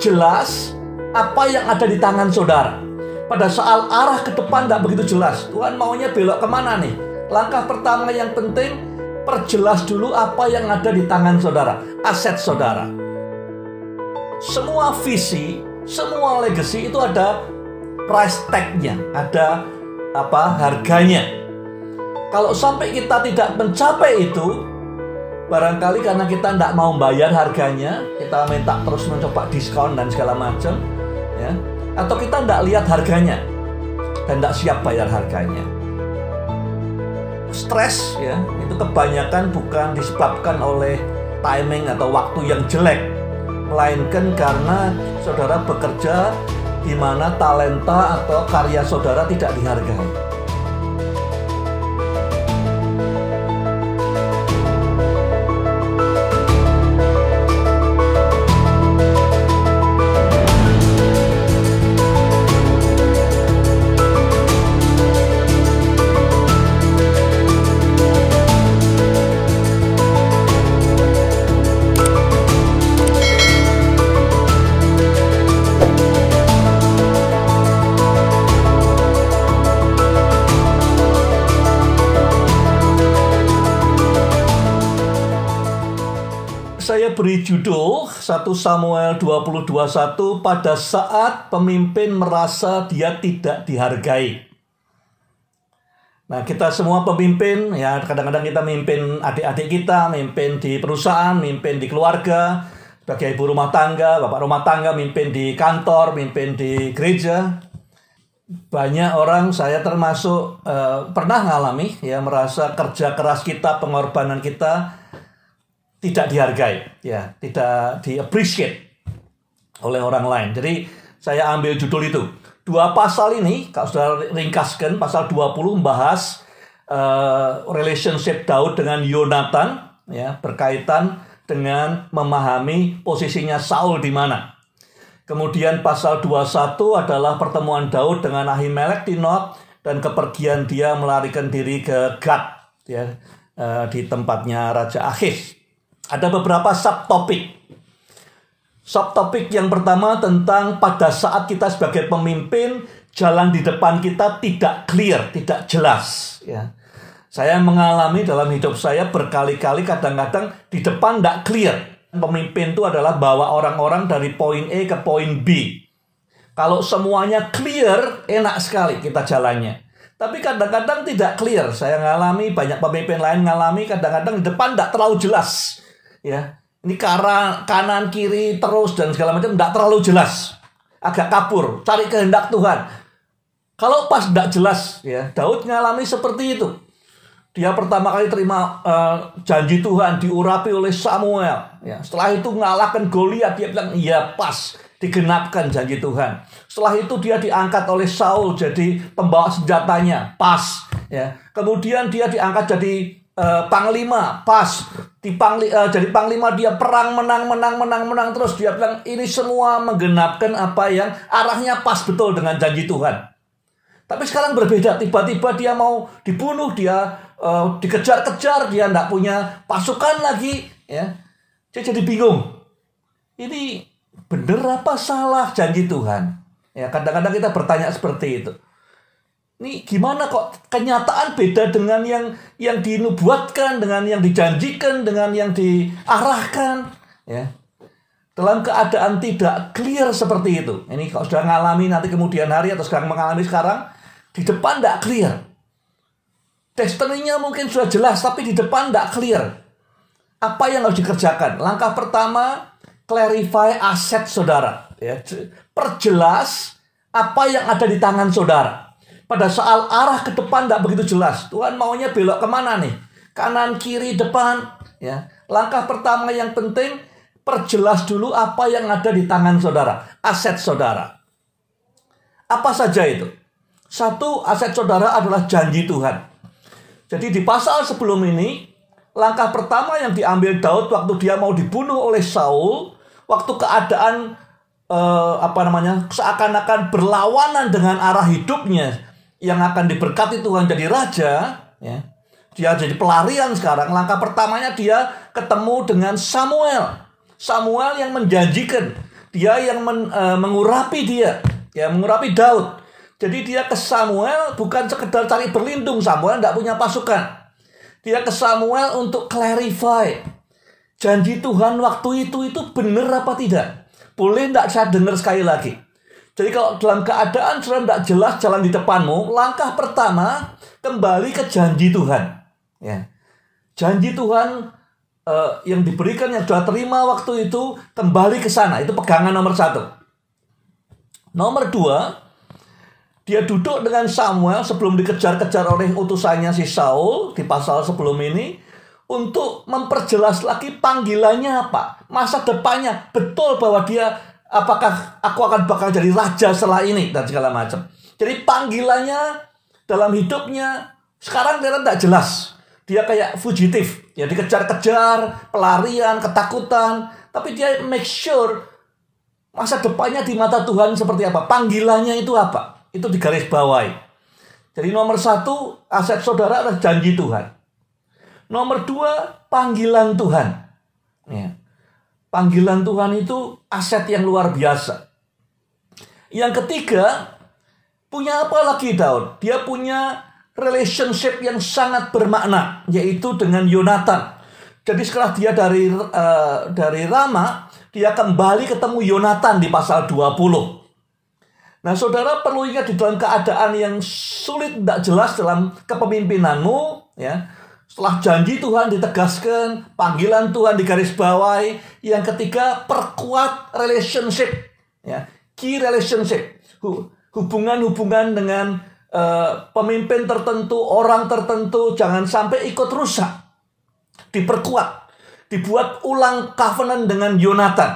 perjelas apa yang ada di tangan saudara. Pada soal arah ke depan tidak begitu jelas. Tuhan maunya belok kemana nih? Langkah pertama yang penting, perjelas dulu apa yang ada di tangan saudara, aset saudara. Semua visi, semua legacy itu ada price tag-nya, ada harganya. Kalau sampai kita tidak mencapai itu, barangkali karena kita tidak mau bayar harganya, kita minta terus mencoba diskon dan segala macam, ya. Atau kita tidak lihat harganya dan tidak siap bayar harganya. Stres, ya, itu kebanyakan bukan disebabkan oleh timing atau waktu yang jelek, melainkan karena saudara bekerja di mana talenta atau karya saudara tidak dihargai. Saya beri judul 1 Samuel 20:21, pada saat pemimpin merasa dia tidak dihargai. Nah, kita semua pemimpin, ya, kadang-kadang kita mimpin adik-adik kita, mimpin di perusahaan, mimpin di keluarga, sebagai ibu rumah tangga, bapak rumah tangga, mimpin di kantor, mimpin di gereja. Banyak orang, saya termasuk, pernah ngalami, ya, merasa kerja keras kita, pengorbanan kita tidak dihargai, ya, tidak di-appreciate oleh orang lain. Jadi saya ambil judul itu. Dua pasal ini, kalau sudah ringkaskan, pasal 20 membahas relationship Daud dengan Yonatan, ya, berkaitan dengan memahami posisinya Saul di mana. Kemudian pasal 21 adalah pertemuan Daud dengan Ahimelek di Nob dan kepergian dia melarikan diri ke Gad, ya, di tempatnya Raja Akhis. Ada beberapa subtopik. Subtopik yang pertama tentang pada saat kita sebagai pemimpin, jalan di depan kita tidak clear, tidak jelas, ya. Saya mengalami dalam hidup saya berkali-kali, kadang-kadang di depan tidak clear. Pemimpin itu adalah bawa orang-orang dari poin A ke poin B. Kalau semuanya clear, enak sekali kita jalannya. Tapi kadang-kadang tidak clear. Saya ngalami, banyak pemimpin lain ngalami, kadang-kadang di depan tidak terlalu jelas. Ya, ini kanan kiri terus dan segala macam tidak terlalu jelas, agak kabur, cari kehendak Tuhan. Kalau pas tidak jelas, ya, Daud ngalami seperti itu. Dia pertama kali terima janji Tuhan, diurapi oleh Samuel, ya. Setelah itu ngalahkan Goliat, dia bilang iya, pas digenapkan janji Tuhan. Setelah itu dia diangkat oleh Saul jadi pembawa senjatanya, pas, ya. Kemudian dia diangkat jadi panglima, pas. Jadi panglima, dia perang, menang terus. Dia bilang ini semua menggenapkan apa yang arahnya pas betul dengan janji Tuhan. Tapi sekarang berbeda, tiba-tiba dia mau dibunuh, dia dikejar-kejar, dia tidak punya pasukan lagi, ya. Dia jadi bingung. Ini benar apa salah janji Tuhan? Ya, kadang-kadang kita bertanya seperti itu. Ini gimana kok kenyataan beda dengan yang dinubuatkan, dengan yang dijanjikan, dengan yang diarahkan, ya. Dalam keadaan tidak clear seperti itu. Ini kalau sudah ngalami nanti kemudian hari atau sekarang mengalami sekarang, di depan tidak clear. Destiny-nya mungkin sudah jelas, tapi di depan tidak clear. Apa yang harus dikerjakan? Langkah pertama, clarify aset saudara, ya. Perjelas apa yang ada di tangan saudara. Pada soal arah ke depan tidak begitu jelas. Tuhan maunya belok kemana nih? Kanan, kiri, depan, ya. Langkah pertama yang penting, perjelas dulu apa yang ada di tangan saudara, aset saudara. Apa saja itu? Satu, aset saudara adalah janji Tuhan. Jadi di pasal sebelum ini, langkah pertama yang diambil Daud waktu dia mau dibunuh oleh Saul, waktu keadaan seakan-akan berlawanan dengan arah hidupnya yang akan diberkati Tuhan jadi raja, ya. Dia jadi pelarian sekarang. Langkah pertamanya dia ketemu dengan Samuel. Samuel yang menjanjikan. Dia yang mengurapi dia, ya, mengurapi Daud. Jadi dia ke Samuel bukan sekedar cari berlindung. Samuel tidak punya pasukan. Dia ke Samuel untuk clarify janji Tuhan waktu itu benar apa tidak. Boleh tidak saya dengar sekali lagi? Jadi kalau dalam keadaan sudah tidak jelas jalan di depanmu, langkah pertama kembali ke janji Tuhan. Ya. Janji Tuhan yang diberikan, yang sudah terima waktu itu, kembali ke sana. Itu pegangan nomor 1. Nomor 2, dia duduk dengan Samuel sebelum dikejar-kejar oleh utusannya si Saul di pasal sebelum ini untuk memperjelas lagi panggilannya apa, masa depannya, betul bahwa dia apakah aku akan bakal jadi raja setelah ini dan segala macam. Jadi panggilannya dalam hidupnya sekarang dia tidak jelas. Dia kayak fugitif, ya, dikejar-kejar, pelarian, ketakutan, tapi dia make sure masa depannya di mata Tuhan seperti apa, panggilannya itu apa. Itu digaris bawahi. Jadi nomor 1, aset saudara adalah janji Tuhan. Nomor 2, panggilan Tuhan. Ya. Panggilan Tuhan itu aset yang luar biasa. Yang ketiga, punya apa lagi Daud? Dia punya relationship yang sangat bermakna, yaitu dengan Yonatan. Jadi setelah dia dari Rama, dia kembali ketemu Yonatan di pasal 20. Nah, saudara perlu ingat di dalam keadaan yang sulit, tidak jelas dalam kepemimpinanmu, ya. Setelah janji Tuhan ditegaskan, panggilan Tuhan digarisbawahi, yang ketiga perkuat relationship, ya, key relationship, hubungan-hubungan dengan pemimpin tertentu, orang tertentu, jangan sampai ikut rusak, diperkuat, dibuat ulang covenant dengan Yonatan,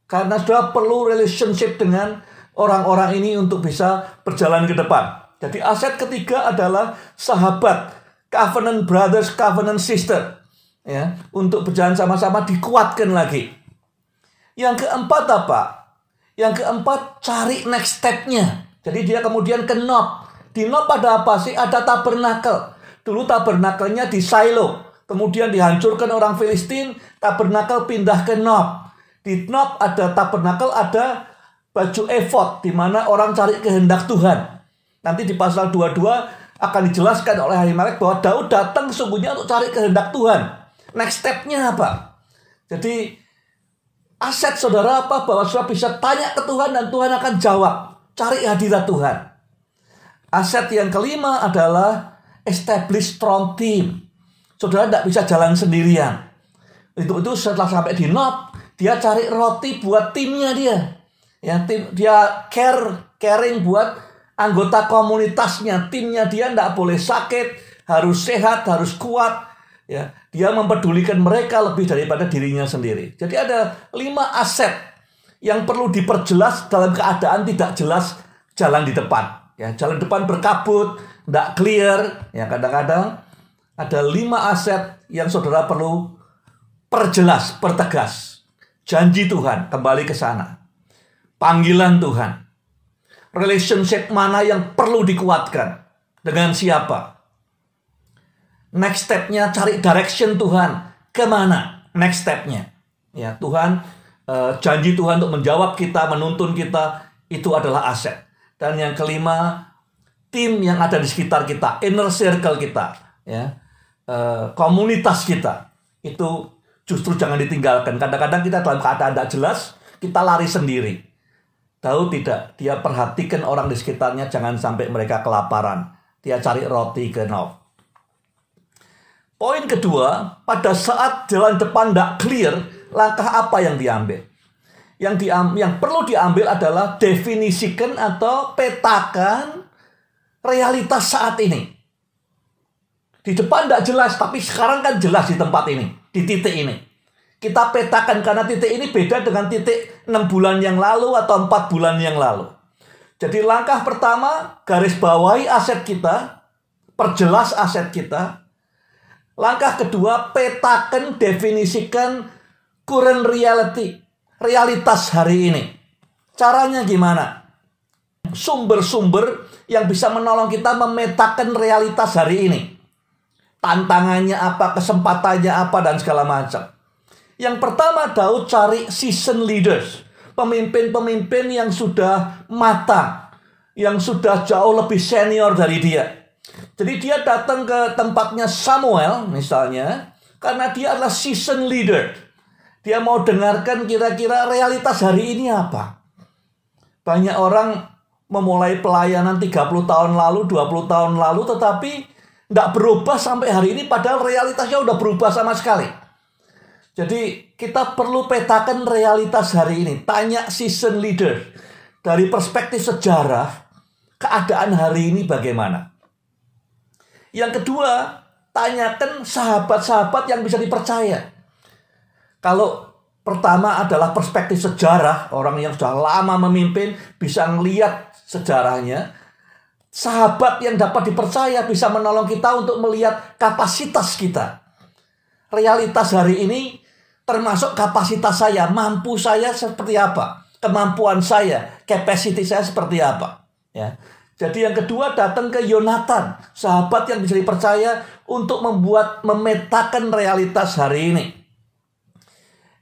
karena sudah perlu relationship dengan orang-orang ini untuk bisa berjalan ke depan. Jadi aset ketiga adalah sahabat, covenant brothers, covenant sister, ya, untuk berjalan sama-sama, dikuatkan lagi. Yang keempat apa? Yang keempat, cari next step-nya. Jadi dia kemudian ke Nob. Di Nob ada apa sih? Ada tabernakel. Dulu tabernakelnya di Silo, kemudian dihancurkan orang Filistin, tabernakel pindah ke Nob. Di Nob ada tabernakel, ada baju efod, di mana orang cari kehendak Tuhan. Nanti di pasal 22 akan dijelaskan oleh Ahimelek bahwa Daud datang sesungguhnya untuk cari kehendak Tuhan. Next step-nya apa? Jadi aset saudara apa? Bahwa saudara bisa tanya ke Tuhan dan Tuhan akan jawab. Cari hadirat Tuhan. Aset yang kelima adalah establish strong team. Saudara tidak bisa jalan sendirian. Itu setelah sampai di Nob, dia cari roti buat timnya dia. Ya, dia caring buat anggota komunitasnya, timnya. Dia tidak boleh sakit, harus sehat, harus kuat. Ya, dia mempedulikan mereka lebih daripada dirinya sendiri. Jadi ada 5 aset yang perlu diperjelas dalam keadaan tidak jelas jalan di depan. Ya, jalan depan berkabut, tidak clear. Ya, kadang-kadang ada 5 aset yang saudara perlu perjelas, pertegas. Janji Tuhan, kembali ke sana. Panggilan Tuhan, relationship mana yang perlu dikuatkan, dengan siapa. Next step-nya cari direction Tuhan, kemana next step-nya. Ya, Tuhan, janji Tuhan untuk menjawab kita, menuntun kita, itu adalah aset. Dan yang kelima, tim yang ada di sekitar kita, inner circle kita, ya, komunitas kita, itu justru jangan ditinggalkan. Kadang-kadang kita dalam keadaan tidak jelas, kita lari sendiri. Daud tidak, dia perhatikan orang di sekitarnya, jangan sampai mereka kelaparan. Dia cari roti ke Nob. Poin kedua, pada saat jalan depan tidak clear, langkah apa yang diambil? Yang perlu diambil adalah definisikan atau petakan realitas saat ini. Di depan tidak jelas, tapi sekarang kan jelas di tempat ini, di titik ini. Kita petakan karena titik ini beda dengan titik 6 bulan yang lalu atau 4 bulan yang lalu. Jadi langkah pertama, garis bawahi aset kita, perjelas aset kita. Langkah kedua, petakan, definisikan current reality, realitas hari ini. Caranya gimana? Sumber-sumber yang bisa menolong kita memetakan realitas hari ini. Tantangannya apa, kesempatannya apa, dan segala macam. Yang pertama, Daud cari seasoned leaders, pemimpin-pemimpin yang sudah matang, yang sudah jauh lebih senior dari dia. Jadi dia datang ke tempatnya Samuel misalnya, karena dia adalah season leader. Dia mau dengarkan kira-kira realitas hari ini apa. Banyak orang memulai pelayanan 30 tahun lalu, 20 tahun lalu, tetapi tidak berubah sampai hari ini, padahal realitasnya udah berubah sama sekali. Jadi kita perlu petakan realitas hari ini. Tanya season leader. Dari perspektif sejarah, keadaan hari ini bagaimana. Yang kedua, tanyakan sahabat-sahabat yang bisa dipercaya. Kalau pertama adalah perspektif sejarah, orang yang sudah lama memimpin bisa melihat sejarahnya. Sahabat yang dapat dipercaya bisa menolong kita untuk melihat kapasitas kita. Realitas hari ini termasuk kapasitas saya, mampu saya seperti apa, kemampuan saya, capacity saya seperti apa. Ya. Jadi yang kedua, datang ke Yonatan, sahabat yang bisa dipercaya untuk memetakan realitas hari ini.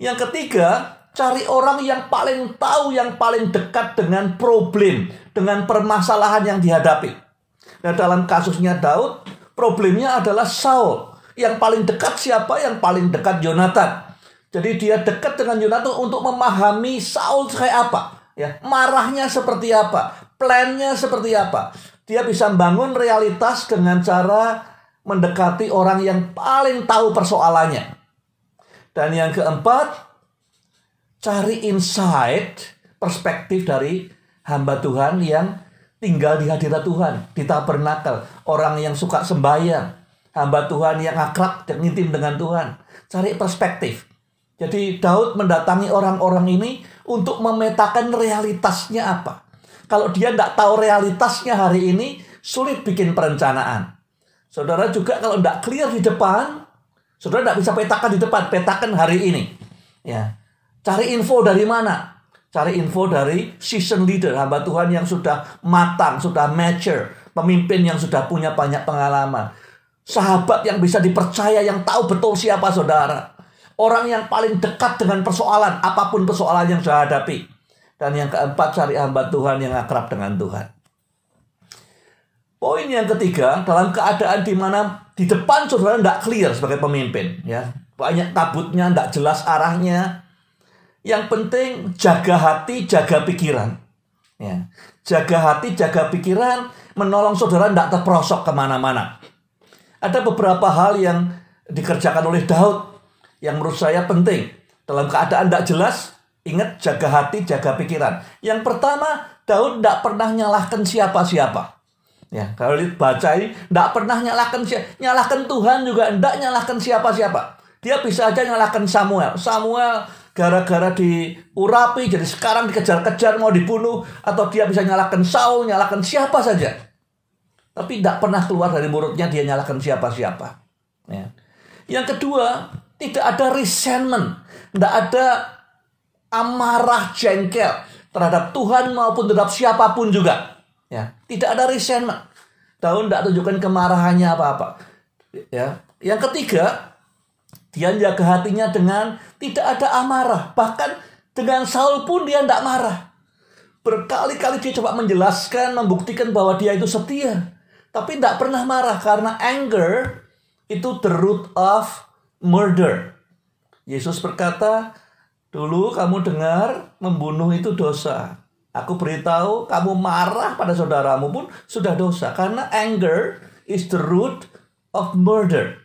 Yang ketiga, cari orang yang paling tahu, yang paling dekat dengan problem, dengan permasalahan yang dihadapi. Nah, dalam kasusnya Daud, problemnya adalah Saul. Yang paling dekat siapa? Yang paling dekat Yonatan. Jadi dia dekat dengan Yonatan untuk memahami Saul kayak apa. Ya, marahnya seperti apa, plannya seperti apa. Dia bisa membangun realitas dengan cara mendekati orang yang paling tahu persoalannya. Dan yang keempat, cari insight, perspektif dari hamba Tuhan yang tinggal di hadirat Tuhan, di tabernakel, orang yang suka sembahyang, hamba Tuhan yang akrab dan intim dengan Tuhan. Cari perspektif. Jadi Daud mendatangi orang-orang ini untuk memetakan realitasnya apa. Kalau dia tidak tahu realitasnya hari ini, sulit bikin perencanaan. Saudara juga kalau tidak clear di depan, saudara tidak bisa petakan di depan, petakan hari ini. Ya, cari info dari mana? Cari info dari season leader, hamba Tuhan yang sudah matang, sudah mature, pemimpin yang sudah punya banyak pengalaman. Sahabat yang bisa dipercaya, yang tahu betul siapa saudara. Orang yang paling dekat dengan persoalan, apapun persoalan yang sudah hadapi. Dan yang keempat, cari hamba Tuhan yang akrab dengan Tuhan. Poin yang ketiga, dalam keadaan di mana di depan saudara tidak clear sebagai pemimpin. Ya, banyak kabutnya, tidak jelas arahnya. Yang penting jaga hati, jaga pikiran. Ya, jaga hati, jaga pikiran, menolong saudara tidak terperosok kemana-mana. Ada beberapa hal yang dikerjakan oleh Daud yang menurut saya penting. Dalam keadaan tidak jelas, ingat jaga hati, jaga pikiran. Yang pertama, Daud tidak pernah nyalahkan siapa-siapa. Ya, kalau dibaca ini, tidak pernah nyalahkan Tuhan juga, tidak nyalahkan siapa-siapa. Dia bisa aja nyalahkan Samuel. Samuel gara-gara diurapi, jadi sekarang dikejar-kejar mau dibunuh. Atau dia bisa nyalahkan Saul, nyalahkan siapa saja. Tapi tidak pernah keluar dari mulutnya dia nyalahkan siapa-siapa. Ya. Yang kedua, tidak ada resentment, tidak ada amarah jengkel terhadap Tuhan maupun terhadap siapapun juga. Ya, tidak ada resentment. Daud tidak tunjukkan kemarahannya apa-apa. Ya. Yang ketiga, dia jaga hatinya dengan tidak ada amarah. Bahkan dengan Saul pun dia tidak marah. Berkali-kali dia coba menjelaskan, membuktikan bahwa dia itu setia. Tapi tidak pernah marah karena anger itu the root of murder. Yesus berkata, dulu kamu dengar membunuh itu dosa. Aku beritahu kamu marah pada saudaramu pun sudah dosa. Karena anger is the root of murder.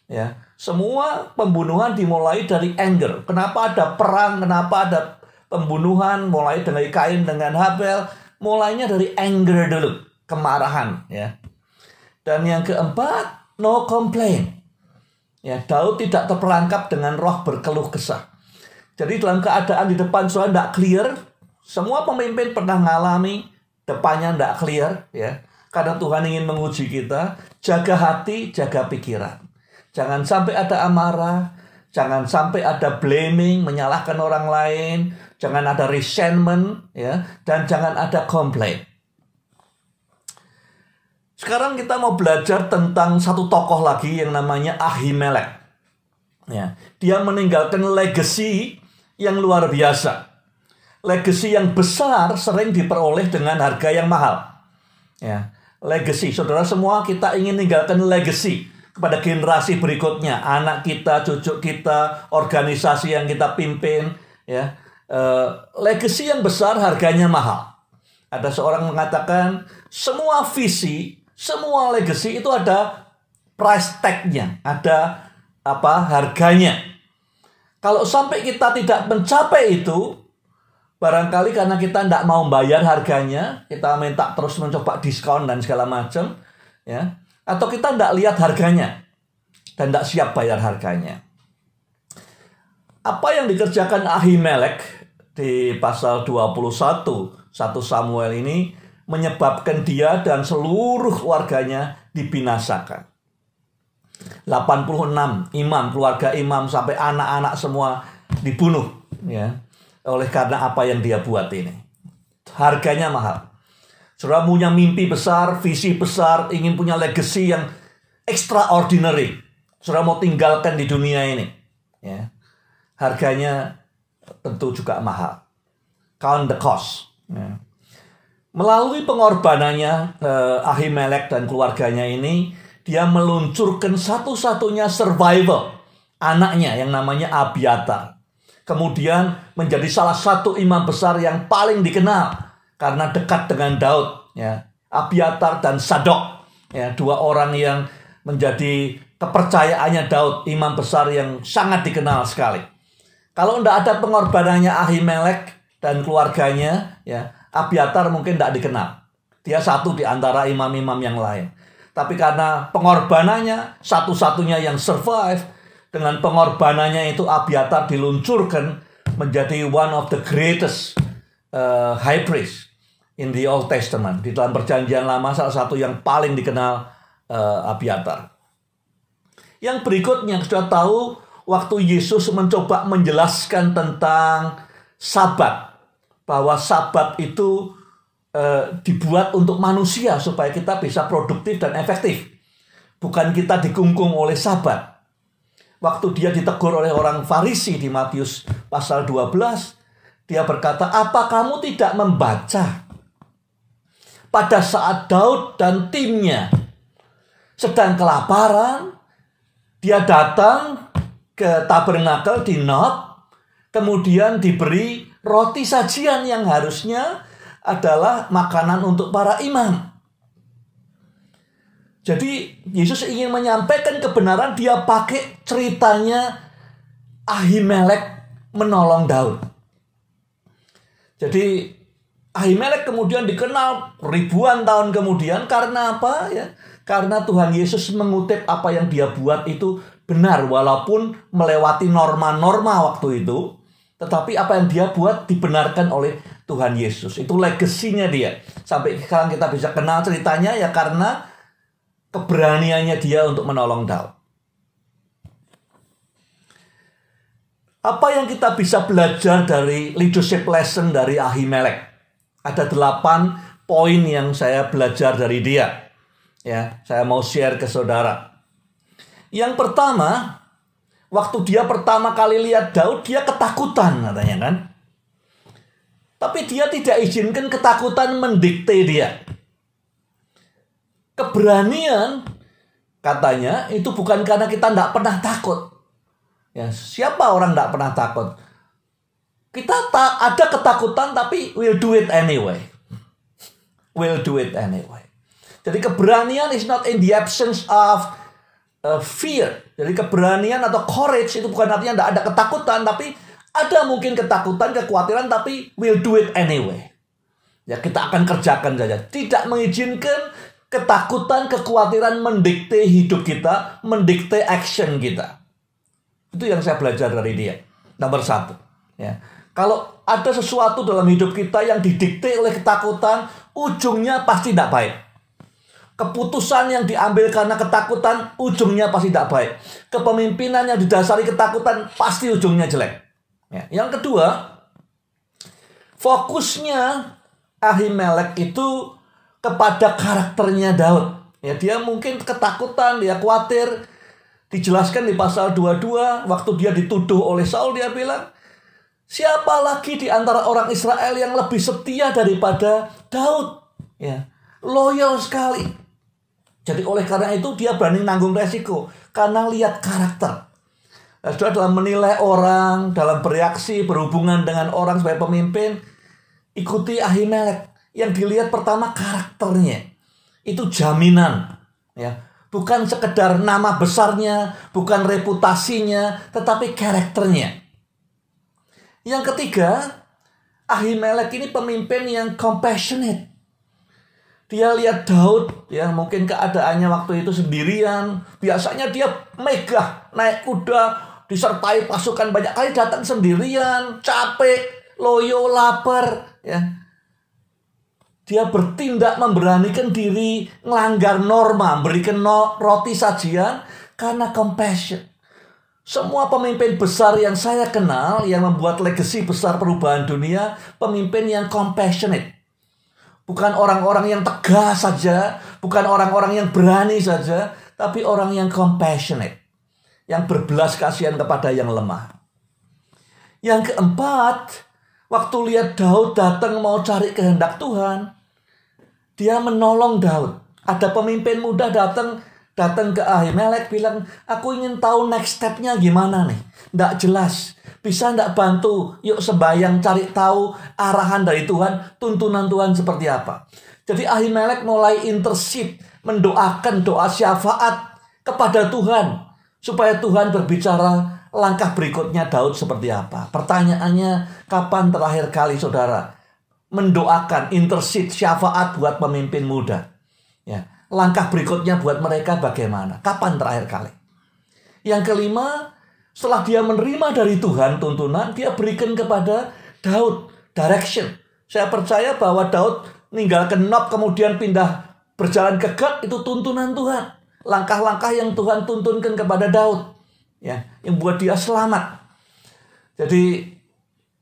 Ya, semua pembunuhan dimulai dari anger. Kenapa ada perang? Kenapa ada pembunuhan? Mulai dari Kain dengan Habel. Mulainya dari anger dulu, kemarahan. Ya. Dan yang keempat, no complaint. Ya, Daud tidak terperangkap dengan roh berkeluh kesah. Jadi dalam keadaan di depan saudara tidak clear, semua pemimpin pernah mengalami depannya tidak clear, ya. Karena Tuhan ingin menguji kita, jaga hati, jaga pikiran. Jangan sampai ada amarah, jangan sampai ada blaming, menyalahkan orang lain, jangan ada resentment, ya, dan jangan ada complaint. Sekarang kita mau belajar tentang satu tokoh lagi yang namanya Ahimelek. Ya, dia meninggalkan legacy yang luar biasa. legacy yang besar sering diperoleh dengan harga yang mahal. Ya, legacy, saudara semua, kita ingin meninggalkan legacy kepada generasi berikutnya, anak kita, cucu kita, organisasi yang kita pimpin. Ya, legacy yang besar harganya mahal. Ada seorang mengatakan semua visi, semua legacy itu ada price tag-nya, ada harganya. Kalau sampai kita tidak mencapai itu, barangkali karena kita tidak mau bayar harganya, kita minta terus mencoba diskon dan segala macam, ya, atau kita tidak lihat harganya dan tidak siap bayar harganya. Apa yang dikerjakan Ahimelek di pasal 21 1 Samuel ini menyebabkan dia dan seluruh keluarganya dibinasakan. 86 imam, keluarga imam sampai anak-anak semua dibunuh, ya, oleh karena apa yang dia buat ini. Harganya mahal. Saudara punya mimpi besar, visi besar, ingin punya legacy yang extraordinary. Saudara mau tinggalkan di dunia ini, ya. Harganya tentu juga mahal. Count the cost. Ya. Melalui pengorbanannya Ahimelek dan keluarganya ini, dia meluncurkan satu-satunya survival anaknya yang namanya Abiatar. Kemudian menjadi salah satu imam besar yang paling dikenal karena dekat dengan Daud. Ya. Abiatar dan Sadok, ya, dua orang yang menjadi kepercayaannya Daud, imam besar yang sangat dikenal sekali. Kalau tidak ada pengorbanannya Ahimelek dan keluarganya, ya, Abiatar mungkin tidak dikenal. Dia satu di antara imam-imam yang lain. Tapi karena pengorbanannya, satu-satunya yang survive, dengan pengorbanannya itu Abiatar diluncurkan menjadi one of the greatest high priest in the Old Testament. Di dalam perjanjian lama salah satu yang paling dikenal Abiatar. Yang berikutnya, sudah tahu waktu Yesus mencoba menjelaskan tentang Sabat, bahwa Sabat itu dibuat untuk manusia supaya kita bisa produktif dan efektif. Bukan kita dikungkung oleh Sabat. Waktu dia ditegur oleh orang Farisi di Matius pasal 12, dia berkata, "Apa kamu tidak membaca pada saat Daud dan timnya sedang kelaparan, dia datang ke tabernakel di Nob, kemudian diberi roti sajian yang harusnya adalah makanan untuk para imam." Jadi Yesus ingin menyampaikan kebenaran, dia pakai ceritanya Ahimelek menolong Daud. Jadi Ahimelek kemudian dikenal ribuan tahun kemudian karena apa? Ya, karena Tuhan Yesus mengutip apa yang dia buat itu benar, walaupun melewati norma-norma waktu itu. Tetapi apa yang dia buat dibenarkan oleh Tuhan Yesus. Itu legasinya dia. Sampai sekarang kita bisa kenal ceritanya ya karena keberaniannya dia untuk menolong Daud. Apa yang kita bisa belajar dari leadership lesson dari Ahimelek? Ada 8 poin yang saya belajar dari dia. Ya, saya mau share ke saudara. Yang pertama, waktu dia pertama kali lihat Daud, dia ketakutan katanya kan. Tapi dia tidak izinkan ketakutan mendikte dia. Keberanian katanya itu bukan karena kita tidak pernah takut. Ya, siapa orang tidak pernah takut? Kita ada ketakutan tapi we'll do it anyway. We'll do it anyway. Jadi keberanian is not in the absence of fear. Jadi keberanian atau courage itu bukan artinya tidak ada ketakutan, tapi ada mungkin ketakutan, kekhawatiran, tapi we'll do it anyway. Ya, kita akan kerjakan saja. Tidak mengizinkan ketakutan, kekhawatiran mendikte hidup kita, mendikte action kita. Itu yang saya belajar dari dia. Nomor 1. Ya. Kalau ada sesuatu dalam hidup kita yang didikte oleh ketakutan, ujungnya pasti tidak baik. Keputusan yang diambil karena ketakutan, ujungnya pasti tidak baik. Kepemimpinan yang didasari ketakutan, pasti ujungnya jelek. Ya. Yang kedua, fokusnya Ahimelek itu kepada karakternya Daud. Ya, dia mungkin ketakutan, dia khawatir. Dijelaskan di pasal 22, waktu dia dituduh oleh Saul, dia bilang, Siapa lagi di antara orang Israel yang lebih setia daripada Daud? Ya, loyal sekali. Jadi oleh karena itu dia berani nanggung resiko karena lihat karakter. Nah, sudah dalam menilai orang, dalam bereaksi, berhubungan dengan orang sebagai pemimpin, ikuti Ahimelek. Yang dilihat pertama karakternya. Itu jaminan, ya. Bukan sekedar nama besarnya, bukan reputasinya, tetapi karakternya. Yang ketiga, Ahimelek ini pemimpin yang compassionate. Dia lihat Daud, ya mungkin keadaannya waktu itu sendirian. Biasanya dia megah, naik kuda, disertai pasukan banyak kali, datang sendirian, capek, loyo, lapar. Ya. Dia bertindak memberanikan diri, melanggar norma, memberikan roti sajian karena compassion. Semua pemimpin besar yang saya kenal, yang membuat legacy besar perubahan dunia, pemimpin yang compassionate. Bukan orang-orang yang tegas saja, bukan orang-orang yang berani saja, tapi orang yang compassionate. Yang berbelas kasihan kepada yang lemah. Yang keempat, waktu lihat Daud datang mau cari kehendak Tuhan, dia menolong Daud. Ada pemimpin muda datang ke Ahimelek bilang, aku ingin tahu next step-nya gimana nih. Nggak jelas. Bisa nggak bantu? Yuk sembahyang cari tahu arahan dari Tuhan, tuntunan Tuhan seperti apa. Jadi Ahimelek mulai intercede, mendoakan doa syafaat kepada Tuhan. Supaya Tuhan berbicara langkah berikutnya Daud seperti apa. Pertanyaannya, kapan terakhir kali saudara mendoakan intercede syafaat buat pemimpin muda? Ya. Langkah berikutnya buat mereka bagaimana? Kapan terakhir kali? Yang kelima, setelah dia menerima dari Tuhan tuntunan, dia berikan kepada Daud direction. Saya percaya bahwa Daud meninggalkan Nob kemudian pindah berjalan ke Gad, itu tuntunan Tuhan. Langkah-langkah yang Tuhan tuntunkan kepada Daud, ya, yang buat dia selamat. Jadi,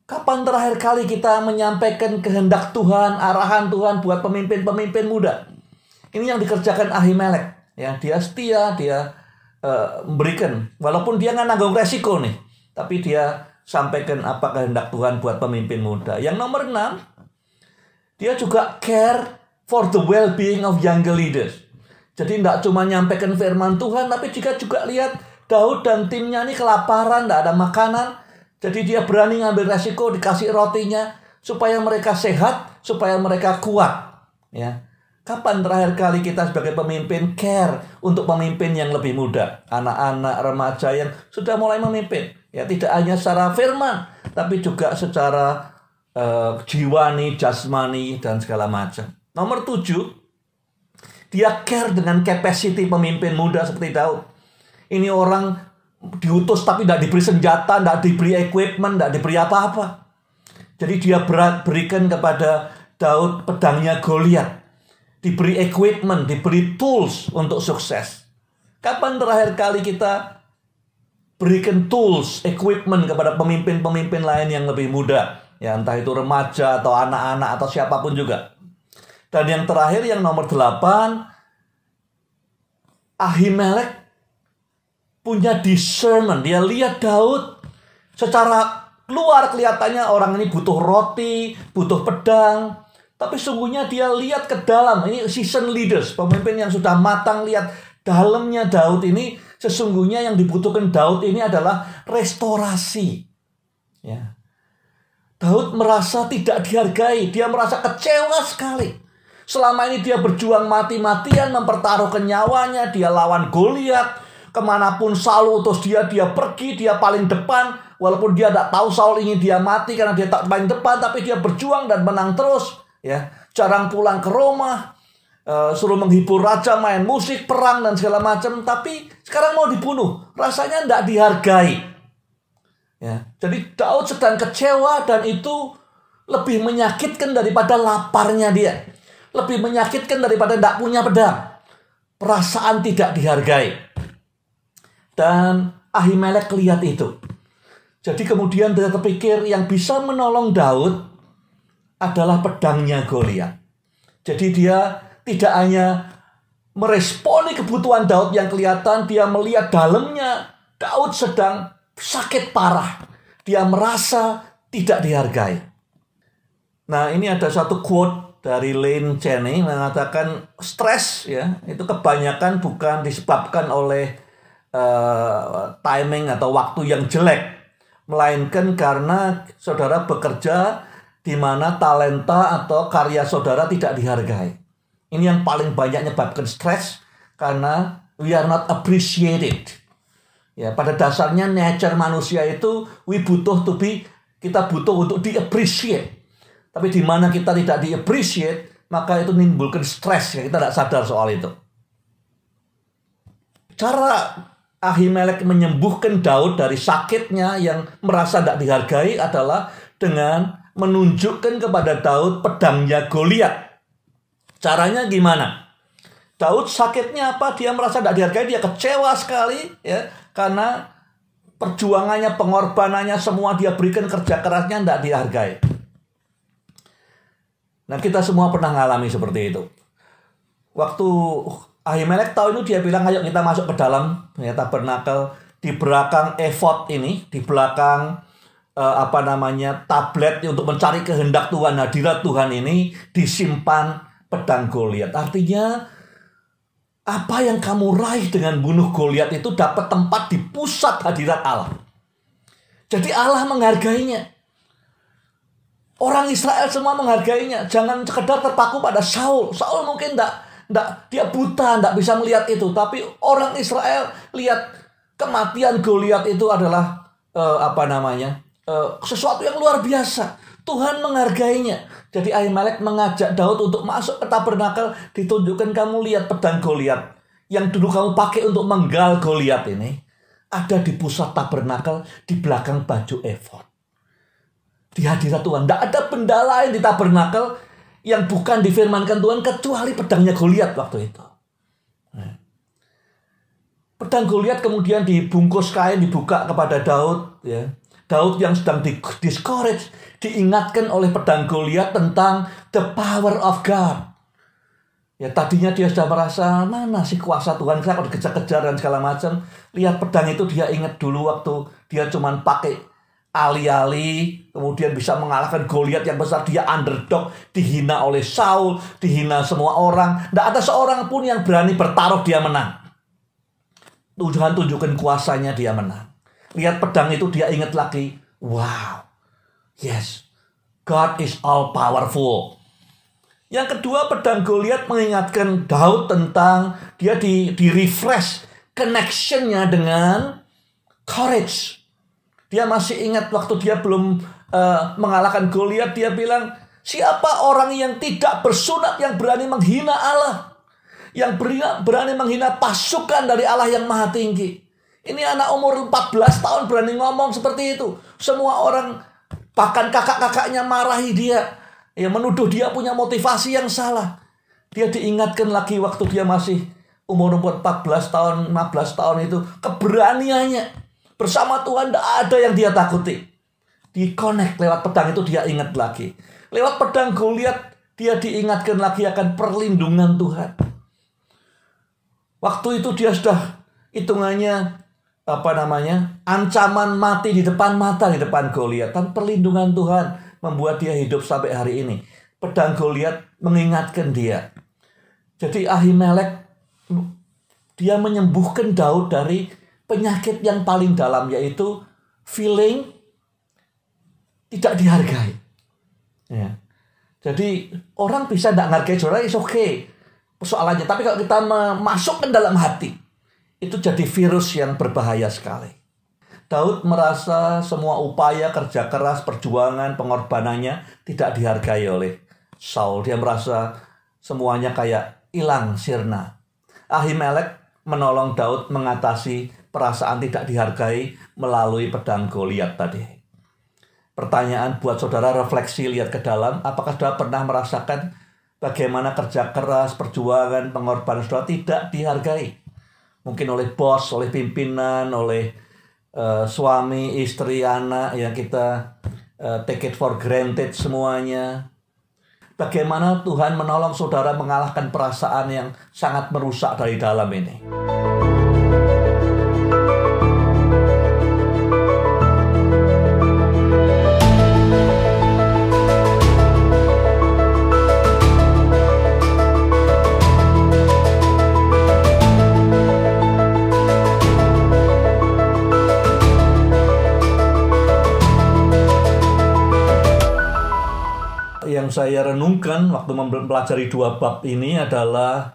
kapan terakhir kali kita menyampaikan kehendak Tuhan, arahan Tuhan buat pemimpin-pemimpin muda? Ini yang dikerjakan Ahimelek. Ya, dia setia, dia memberikan. Walaupun dia nggak nanggung resiko nih. Tapi dia sampaikan apa kehendak Tuhan buat pemimpin muda. Yang nomor 6, dia juga care for the well-being of younger leaders. Jadi nggak cuma nyampaikan firman Tuhan, tapi juga lihat Daud dan timnya ini kelaparan, nggak ada makanan. Jadi dia berani ngambil resiko, dikasih rotinya, supaya mereka sehat, supaya mereka kuat. Ya. Kapan terakhir kali kita sebagai pemimpin care untuk pemimpin yang lebih muda? Anak-anak, remaja yang sudah mulai memimpin. Ya, tidak hanya secara firman, tapi juga secara jiwani, jasmani, dan segala macam. Nomor 7, dia care dengan capacity pemimpin muda seperti Daud. Ini orang diutus tapi tidak diberi senjata, tidak diberi equipment, tidak diberi apa-apa. Jadi dia berikan kepada Daud pedangnya Goliat. Diberi equipment, diberi tools untuk sukses. Kapan terakhir kali kita berikan tools, equipment kepada pemimpin-pemimpin lain yang lebih muda? Ya, entah itu remaja atau anak-anak atau siapapun juga. Dan yang terakhir, yang nomor 8, Ahimelek punya discernment. Dia lihat Daud secara luar kelihatannya orang ini butuh roti, butuh pedang. Tapi sungguhnya dia lihat ke dalam. Ini seasoned leaders, pemimpin yang sudah matang, lihat dalamnya Daud ini. Sesungguhnya yang dibutuhkan Daud ini adalah restorasi. Ya. Daud merasa tidak dihargai. Dia merasa kecewa sekali. Selama ini dia berjuang mati-matian, mempertaruhkan nyawanya. Dia lawan Goliat. Kemanapun Saul utus dia pergi, dia paling depan. Walaupun dia tidak tahu Saul ingin dia mati karena dia tak paling depan, tapi dia berjuang dan menang terus. Ya, jarang pulang ke rumah, suruh menghibur raja, main musik, perang dan segala macam. Tapi sekarang mau dibunuh, rasanya tidak dihargai. Ya, jadi Daud sedang kecewa dan itu lebih menyakitkan daripada laparnya dia, lebih menyakitkan daripada tidak punya pedang. Perasaan tidak dihargai. Dan Ahimelek lihat itu. Jadi kemudian dia terpikir yang bisa menolong Daud adalah pedangnya Goliat. Jadi dia tidak hanya meresponi kebutuhan Daud yang kelihatan, dia melihat dalamnya Daud sedang sakit parah. Dia merasa tidak dihargai. Nah, ini ada satu quote dari Lane Cheney mengatakan stres ya itu kebanyakan bukan disebabkan oleh timing atau waktu yang jelek, melainkan karena saudara bekerja di mana talenta atau karya saudara tidak dihargai. Ini yang paling banyak menyebabkan stres karena we are not appreciated. Ya, pada dasarnya nature manusia itu kita butuh untuk di-appreciate. Tapi di mana kita tidak di-appreciate, maka itu menimbulkan stres ya, kita tidak sadar soal itu. Cara Ahimelek menyembuhkan Daud dari sakitnya yang merasa tidak dihargai adalah dengan menunjukkan kepada Daud pedangnya Goliat. Caranya gimana? Daud sakitnya apa? Dia merasa tidak dihargai, dia kecewa sekali ya, karena perjuangannya, pengorbanannya, semua dia berikan, kerja kerasnya tidak dihargai. Nah, kita semua pernah mengalami seperti itu. Waktu Ahimelek tahu itu, dia bilang, ayo kita masuk ke dalam ya, tabernakel. Di belakang efod ini, di belakang tablet untuk mencari kehendak Tuhan, hadirat Tuhan ini disimpan pedang Goliat. Artinya apa yang kamu raih dengan bunuh Goliat itu dapat tempat di pusat hadirat Allah. Jadi Allah menghargainya. Orang Israel semua menghargainya. Jangan sekedar terpaku pada Saul. Saul mungkin dia buta, tidak bisa melihat itu. Tapi orang Israel lihat kematian Goliat itu adalah sesuatu yang luar biasa. Tuhan menghargainya. Jadi Ahimelek mengajak Daud untuk masuk ke tabernakel, ditunjukkan, kamu lihat pedang Goliat yang dulu kamu pakai untuk menggal Goliat ini ada di pusat tabernakel di belakang baju efod. Di hadirat Tuhan. Tidak ada benda lain di tabernakel yang bukan difirmankan Tuhan kecuali pedangnya Goliat waktu itu. Pedang Goliat kemudian dibungkus kain, dibuka kepada Daud. Ya. Daud yang sedang discourage, diingatkan oleh pedang Goliat tentang the power of God. Ya, tadinya dia sudah merasa, mana sih kuasa Tuhan, saya kalau dikejar-kejar dan segala macam. Lihat pedang itu, dia ingat dulu waktu dia cuma pakai alih-alih, kemudian bisa mengalahkan Goliat yang besar. Dia underdog, dihina oleh Saul, dihina semua orang. Tidak ada seorang pun yang berani bertaruh dia menang. Tuhan tunjukkan kuasanya, dia menang. Lihat pedang itu, dia ingat lagi, wow, yes, God is all powerful. Yang kedua, pedang Goliat mengingatkan Daud tentang dia di-refresh connection-nya dengan courage. Dia masih ingat waktu dia belum mengalahkan Goliat, dia bilang, siapa orang yang tidak bersunat yang berani menghina Allah, yang berani menghina pasukan dari Allah yang maha tinggi. Ini anak umur 14 tahun berani ngomong seperti itu. Semua orang, bahkan kakak-kakaknya marahi dia, ya, menuduh dia punya motivasi yang salah. Dia diingatkan lagi waktu dia masih umur 14 tahun, 15 tahun itu, keberaniannya bersama Tuhan, tidak ada yang dia takuti. Di-connect lewat pedang itu, dia ingat lagi. Lewat pedang Goliat, dia diingatkan lagi akan perlindungan Tuhan. Waktu itu dia sudah hitungannya ancaman mati di depan mata, di depan Goliat. Dan perlindungan Tuhan membuat dia hidup sampai hari ini. Pedang Goliat mengingatkan dia. Jadi Ahimelek, dia menyembuhkan Daud dari penyakit yang paling dalam, yaitu feeling tidak dihargai. Ya. Jadi orang bisa tidak menghargai saudara, it's okay persoalannya. Tapi kalau kita masukkan dalam hati, itu jadi virus yang berbahaya sekali. Daud merasa semua upaya, kerja keras, perjuangan, pengorbanannya tidak dihargai oleh Saul. Dia merasa semuanya kayak hilang sirna. Ahimelek menolong Daud mengatasi perasaan tidak dihargai melalui pedang Goliat tadi. Pertanyaan buat saudara, refleksi, lihat ke dalam. Apakah saudara pernah merasakan bagaimana kerja keras, perjuangan, pengorbanan saudara tidak dihargai? Mungkin oleh bos, oleh pimpinan, oleh suami, istri, anak, yang kita take it for granted semuanya. Bagaimana Tuhan menolong saudara mengalahkan perasaan yang sangat merusak dari dalam ini. yang saya renungkan waktu mempelajari 2 bab ini adalah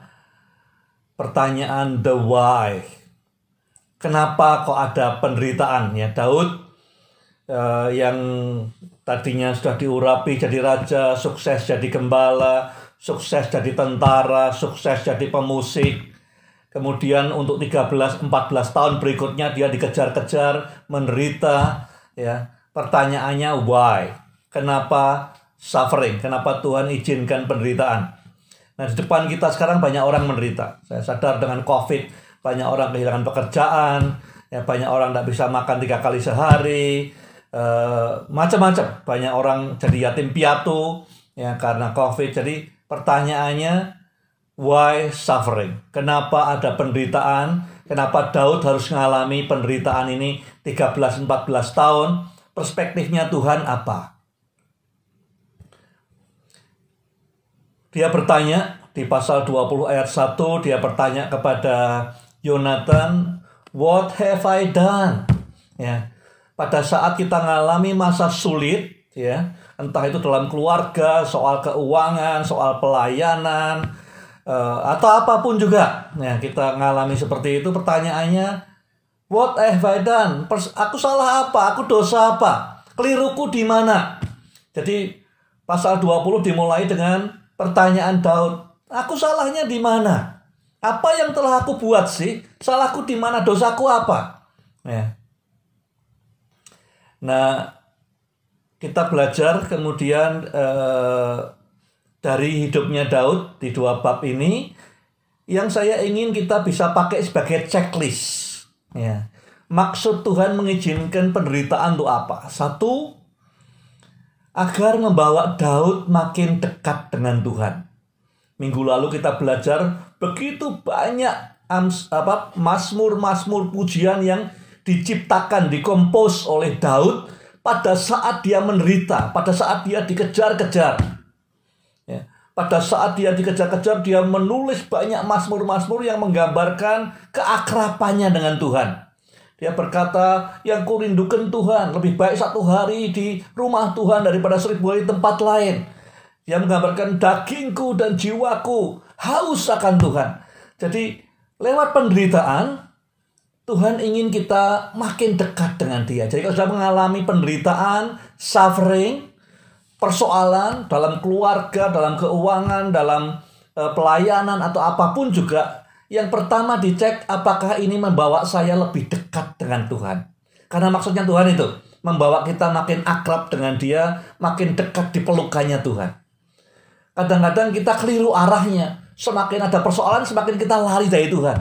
pertanyaan the why. Kenapa kok ada penderitaan? Ya, Daud yang tadinya sudah diurapi jadi raja, sukses jadi gembala, sukses jadi tentara, sukses jadi pemusik. Kemudian untuk 13-14 tahun berikutnya dia dikejar-kejar, menderita. Ya, pertanyaannya why? Kenapa suffering? Kenapa Tuhan izinkan penderitaan? Nah, di depan kita sekarang banyak orang menderita. Saya sadar dengan COVID, banyak orang kehilangan pekerjaan, ya, banyak orang tidak bisa makan 3 kali sehari, macam-macam. Banyak orang jadi yatim piatu, ya, karena COVID. Jadi pertanyaannya, why suffering? Kenapa ada penderitaan? Kenapa Daud harus mengalami penderitaan ini 13-14 tahun? Perspektifnya Tuhan apa? Dia bertanya di pasal 20 ayat 1, dia bertanya kepada Yonatan, what have I done? Ya, pada saat kita mengalami masa sulit, ya, entah itu dalam keluarga, soal keuangan, soal pelayanan, atau apapun juga, ya, kita mengalami seperti itu. Pertanyaannya, what have I done? Aku salah apa? Aku dosa apa? Keliruku di mana? Jadi pasal 20 dimulai dengan pertanyaan Daud, aku salahnya di mana? Apa yang telah aku buat sih? Salahku di mana? Dosaku apa? Ya. Nah, kita belajar kemudian dari hidupnya Daud di 2 bab ini, yang saya ingin kita bisa pakai sebagai checklist. Ya. Maksud Tuhan mengizinkan penderitaan untuk apa? 1, agar membawa Daud makin dekat dengan Tuhan. Minggu lalu kita belajar begitu banyak mazmur-mazmur pujian yang diciptakan, dikompos oleh Daud pada saat dia menderita, pada saat dia dikejar-kejar. Ya, pada saat dia dikejar-kejar, dia menulis banyak mazmur-mazmur yang menggambarkan keakrabannya dengan Tuhan. Dia berkata, yang kurindukan Tuhan, lebih baik 1 hari di rumah Tuhan daripada 1000 hari di tempat lain. Dia menggambarkan dagingku dan jiwaku haus akan Tuhan. Jadi lewat penderitaan, Tuhan ingin kita makin dekat dengan Dia. Jadi kalau sudah mengalami penderitaan, suffering, persoalan dalam keluarga, dalam keuangan, dalam pelayanan atau apapun juga, yang pertama dicek apakah ini membawa saya lebih dekat dengan Tuhan. Karena maksudnya Tuhan itu membawa kita makin akrab dengan Dia, makin dekat di pelukannya Tuhan. Kadang-kadang kita keliru arahnya. Semakin ada persoalan, semakin kita lari dari Tuhan.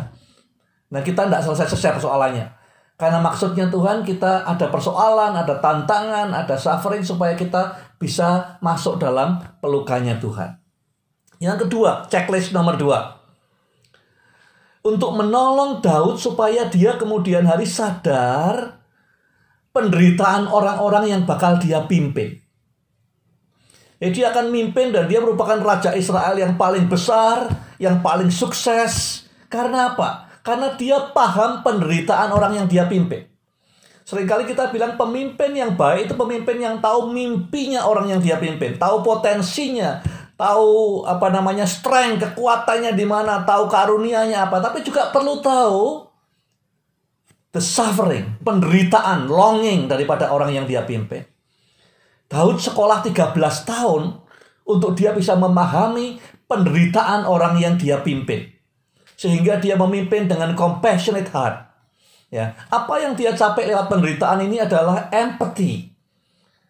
Nah, kita tidak selesai-selesai persoalannya. Karena maksudnya Tuhan, kita ada persoalan, ada tantangan, ada suffering, supaya kita bisa masuk dalam pelukannya Tuhan. Yang kedua, checklist nomor 2. Untuk menolong Daud supaya dia kemudian hari sadar penderitaan orang-orang yang bakal dia pimpin. Jadi dia akan mimpin dan dia merupakan Raja Israel yang paling besar, yang paling sukses. Karena apa? Karena dia paham penderitaan orang yang dia pimpin. Seringkali kita bilang pemimpin yang baik itu pemimpin yang tahu mimpinya orang yang dia pimpin, tahu potensinya, tahu strength, kekuatannya di mana, tahu karunianya apa, tapi juga perlu tahu the suffering, penderitaan, longing daripada orang yang dia pimpin. Daud sekolah 13 tahun untuk dia bisa memahami penderitaan orang yang dia pimpin, sehingga dia memimpin dengan compassionate heart. Ya, apa yang dia capai lewat penderitaan ini adalah empathy,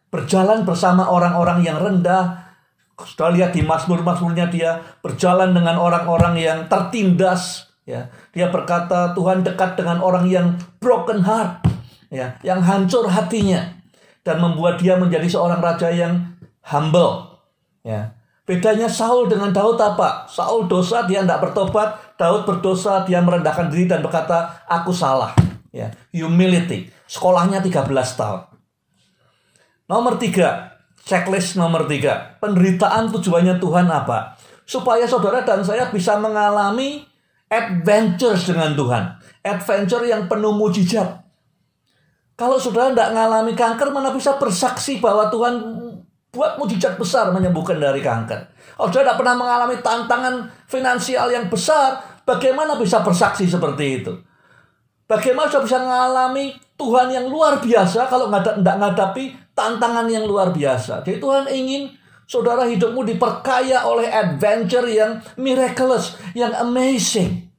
berjalan bersama orang-orang yang rendah. Sudah lihat di mazmur-mazmurnya, dia berjalan dengan orang-orang yang tertindas. Ya, dia berkata Tuhan dekat dengan orang yang broken heart, ya, yang hancur hatinya, dan membuat dia menjadi seorang raja yang humble. Ya, bedanya Saul dengan Daud apa? Saul dosa, dia tidak bertobat. Daud berdosa, dia merendahkan diri dan berkata, aku salah. Ya, humility. Sekolahnya 13 tahun. Nomor 3. Checklist nomor 3. Penderitaan tujuannya Tuhan apa? Supaya saudara dan saya bisa mengalami adventures dengan Tuhan. Adventure yang penuh mujizat. Kalau saudara tidak mengalami kanker, mana bisa bersaksi bahwa Tuhan buat mujizat besar menyembuhkan dari kanker. Kalau saudara tidak pernah mengalami tantangan finansial yang besar, bagaimana bisa bersaksi seperti itu? Bagaimana saudara bisa mengalami Tuhan yang luar biasa kalau tidak menghadapi tantangan yang luar biasa? Jadi Tuhan ingin saudara hidupmu diperkaya oleh adventure yang miraculous, yang amazing.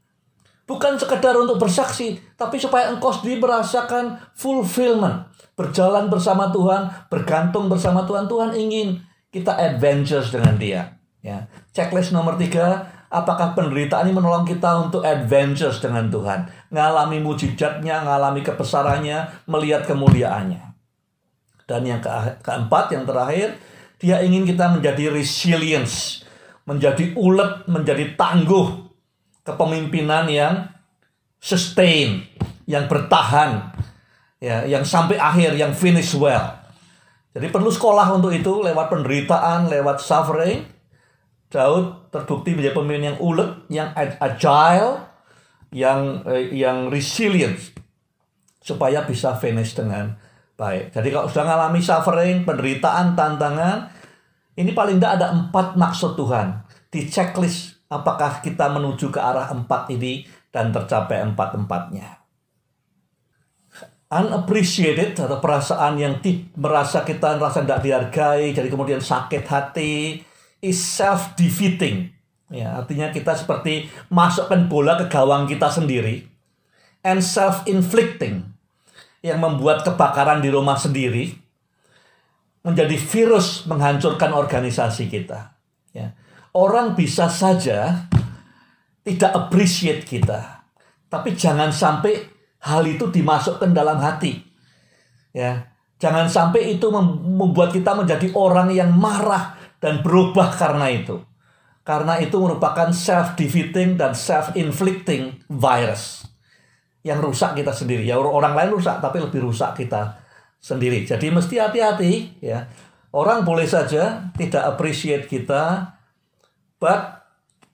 Bukan sekedar untuk bersaksi, tapi supaya engkau sendiri merasakan fulfillment. Berjalan bersama Tuhan, bergantung bersama Tuhan. Tuhan ingin kita adventures dengan Dia. Ya. Checklist nomor 3, apakah penderitaan ini menolong kita untuk adventures dengan Tuhan? Ngalami mujizatnya, ngalami kebesarannya, melihat kemuliaannya. Dan yang keempat, yang terakhir, Dia ingin kita menjadi resilience, menjadi ulet, menjadi tangguh. Kepemimpinan yang sustain, yang bertahan, ya, yang sampai akhir, yang finish well. Jadi perlu sekolah untuk itu, lewat penderitaan, lewat suffering. Daud terbukti menjadi pemimpin yang ulet, yang agile, yang resilient, supaya bisa finish dengan baik. Jadi kalau sudah mengalami suffering, penderitaan, tantangan, ini paling tidak ada 4 maksud Tuhan. Di checklist, apakah kita menuju ke arah 4 ini dan tercapai 4-4-nya. Unappreciated atau perasaan yang merasa kita tidak dihargai, jadi kemudian sakit hati, is self-defeating. Ya, artinya kita seperti masukkan bola ke gawang kita sendiri. And self-inflicting, yang membuat kebakaran di rumah sendiri, menjadi virus menghancurkan organisasi kita. Ya. Orang bisa saja tidak appreciate kita, tapi jangan sampai hal itu dimasukkan dalam hati. Ya, jangan sampai itu membuat kita menjadi orang yang marah dan berubah karena itu. Karena itu merupakan self-defeating dan self-inflicting virus yang rusak kita sendiri. Ya, orang lain rusak, tapi lebih rusak kita sendiri. Jadi mesti hati-hati. Ya, orang boleh saja tidak appreciate kita, but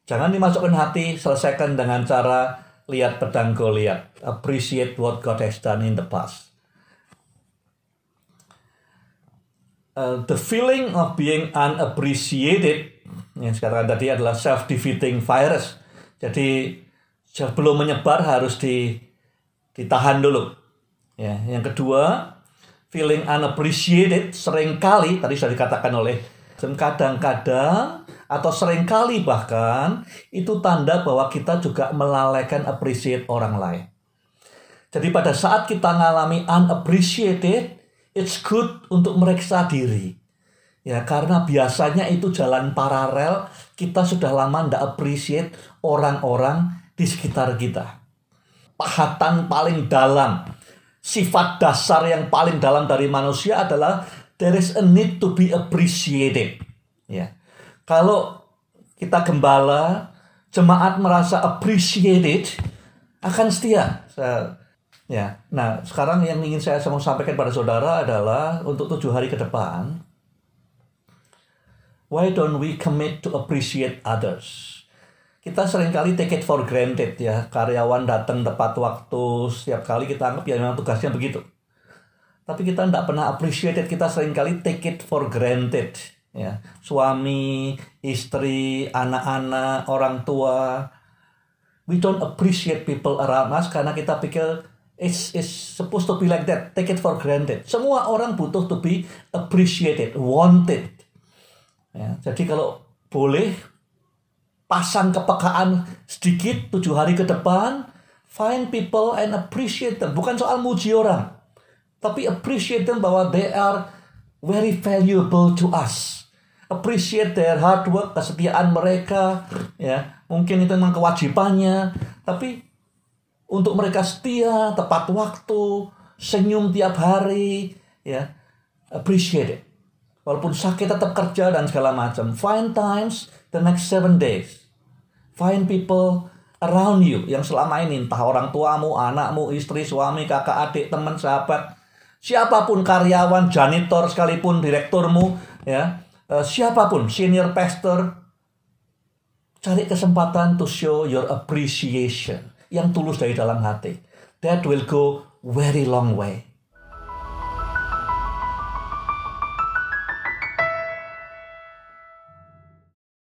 jangan dimasukkan hati, selesaikan dengan cara lihat pedang Goliat. Appreciate what God has done in the past. The feeling of being unappreciated, yang sekarang tadi adalah self-defeating virus. Jadi sebelum menyebar harus ditahan dulu. Ya, yang kedua, feeling unappreciated seringkali, tadi sudah dikatakan oleh kadang-kadang atau seringkali bahkan itu tanda bahwa kita juga melalaikan appreciate orang lain. Jadi pada saat kita mengalami unappreciated, it's good untuk meriksa diri. Ya, karena biasanya itu jalan paralel, kita sudah lama tidak appreciate orang-orang di sekitar kita. Pahatan paling dalam, sifat dasar yang paling dalam dari manusia adalah there is a need to be appreciated. Ya. Kalau kita gembala, jemaat merasa appreciated, akan setia. Ya. Nah, sekarang yang ingin saya mau sampaikan pada saudara adalah untuk 7 hari ke depan, why don't we commit to appreciate others? Kita seringkali take it for granted ya. Karyawan datang tepat waktu, setiap kali kita anggap ya memang tugasnya begitu. Tapi kita tidak pernah appreciate it, kita seringkali take it for granted. Ya, suami, istri, anak-anak, orang tua, we don't appreciate people around us karena kita pikir it's supposed to be like that, take it for granted. Semua orang butuh to be appreciated, wanted. Ya, jadi kalau boleh pasang kepekaan sedikit 7 hari ke depan, find people and appreciate them. Bukan soal muji orang, tapi appreciate them bahwa they are very valuable to us. Appreciate their hard work, kesetiaan mereka, ya. Mungkin itu memang kewajibannya, tapi untuk mereka setia, tepat waktu, senyum tiap hari, ya. Appreciate it. Walaupun sakit tetap kerja dan segala macam. Find times the next 7 days. Find people around you yang selama ini, entah orang tuamu, anakmu, istri, suami, kakak, adik, teman, sahabat, siapapun, karyawan, janitor sekalipun, direkturmu, ya. Siapapun, senior pastor, cari kesempatan to show your appreciation yang tulus dari dalam hati. That will go very long way.